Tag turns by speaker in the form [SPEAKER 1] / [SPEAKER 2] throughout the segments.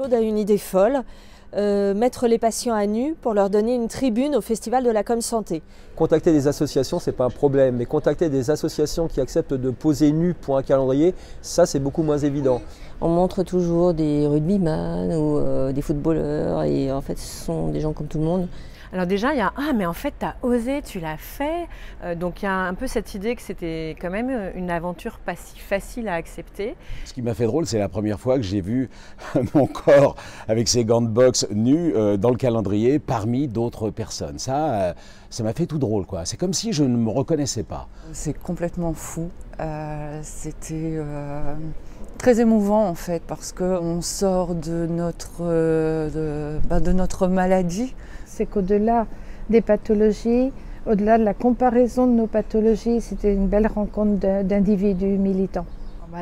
[SPEAKER 1] Claude a une idée folle, mettre les patients à nu pour leur donner une tribune au Festival de la Com Santé.
[SPEAKER 2] Contacter des associations, ce n'est pas un problème, mais contacter des associations qui acceptent de poser nu pour un calendrier, ça c'est beaucoup moins évident.
[SPEAKER 3] On montre toujours des rugbyman ou des footballeurs et en fait ce sont des gens comme tout le monde.
[SPEAKER 4] Alors déjà, il y a « Ah, mais en fait, tu as osé, tu l'as fait ». Donc il y a un peu cette idée que c'était quand même une aventure pas si facile à accepter.
[SPEAKER 5] Ce qui m'a fait drôle, c'est la première fois que j'ai vu mon corps avec ses gants de boxe nus dans le calendrier parmi d'autres personnes. Ça m'a fait tout drôle, quoi. C'est comme si je ne me reconnaissais pas.
[SPEAKER 6] C'est complètement fou. C'était très émouvant en fait parce qu'on sort de notre maladie.
[SPEAKER 7] C'est qu'au-delà des pathologies, au-delà de la comparaison de nos pathologies, c'était une belle rencontre d'individus militants.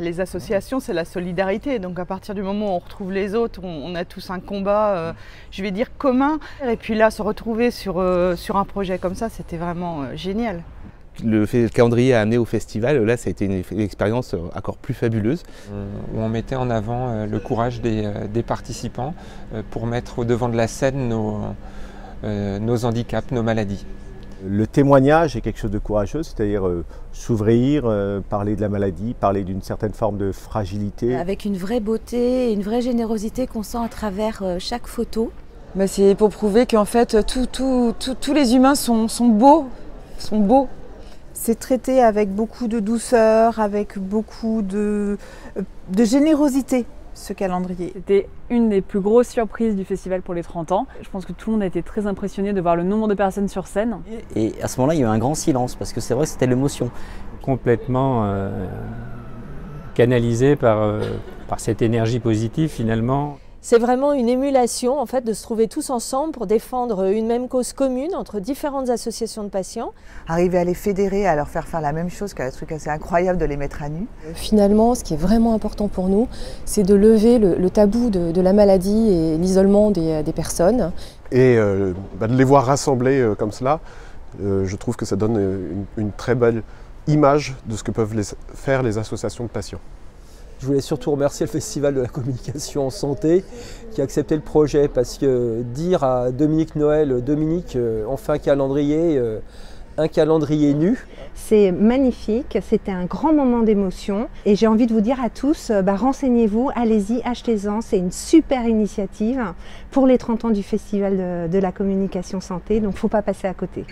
[SPEAKER 8] Les associations, c'est la solidarité. Donc à partir du moment où on retrouve les autres, on a tous un combat, je vais dire, commun. Et puis là, se retrouver sur un projet comme ça, c'était vraiment génial.
[SPEAKER 9] Le calendrier a amené au festival, là ça a été une expérience encore plus fabuleuse.
[SPEAKER 10] Où on mettait en avant le courage des participants pour mettre au devant de la scène nos handicaps, nos maladies.
[SPEAKER 11] Le témoignage est quelque chose de courageux, c'est-à-dire s'ouvrir, parler de la maladie, parler d'une certaine forme de fragilité.
[SPEAKER 12] Avec une vraie beauté, une vraie générosité qu'on sent à travers chaque photo.
[SPEAKER 6] C'est pour prouver qu'en fait tous les humains sont beaux.
[SPEAKER 7] C'est traité avec beaucoup de douceur, avec beaucoup de générosité, ce calendrier.
[SPEAKER 13] C'était une des plus grosses surprises du festival pour les 30 ans. Je pense que tout le monde a été très impressionné de voir le nombre de personnes sur scène.
[SPEAKER 3] Et à ce moment-là, il y a eu un grand silence parce que c'est vrai que c'était l'émotion.
[SPEAKER 14] Complètement canalisé par cette énergie positive finalement.
[SPEAKER 1] C'est vraiment une émulation en fait de se trouver tous ensemble pour défendre une même cause commune entre différentes associations de patients.
[SPEAKER 6] Arriver à les fédérer, à leur faire la même chose, c'est un truc assez incroyable de les mettre à nu.
[SPEAKER 15] Finalement, ce qui est vraiment important pour nous, c'est de lever le tabou de la maladie et l'isolement des personnes.
[SPEAKER 16] Et de les voir rassemblés comme cela, je trouve que ça donne une très belle image de ce que peuvent faire les associations de patients.
[SPEAKER 2] Je voulais surtout remercier le Festival de la Communication en Santé qui a accepté le projet parce que dire à Dominique Noël, Dominique, on fait un calendrier nu.
[SPEAKER 17] C'est magnifique, c'était un grand moment d'émotion et j'ai envie de vous dire à tous, renseignez-vous, allez-y, achetez-en, c'est une super initiative pour les 30 ans du Festival de la Communication Santé, donc il ne faut pas passer à côté.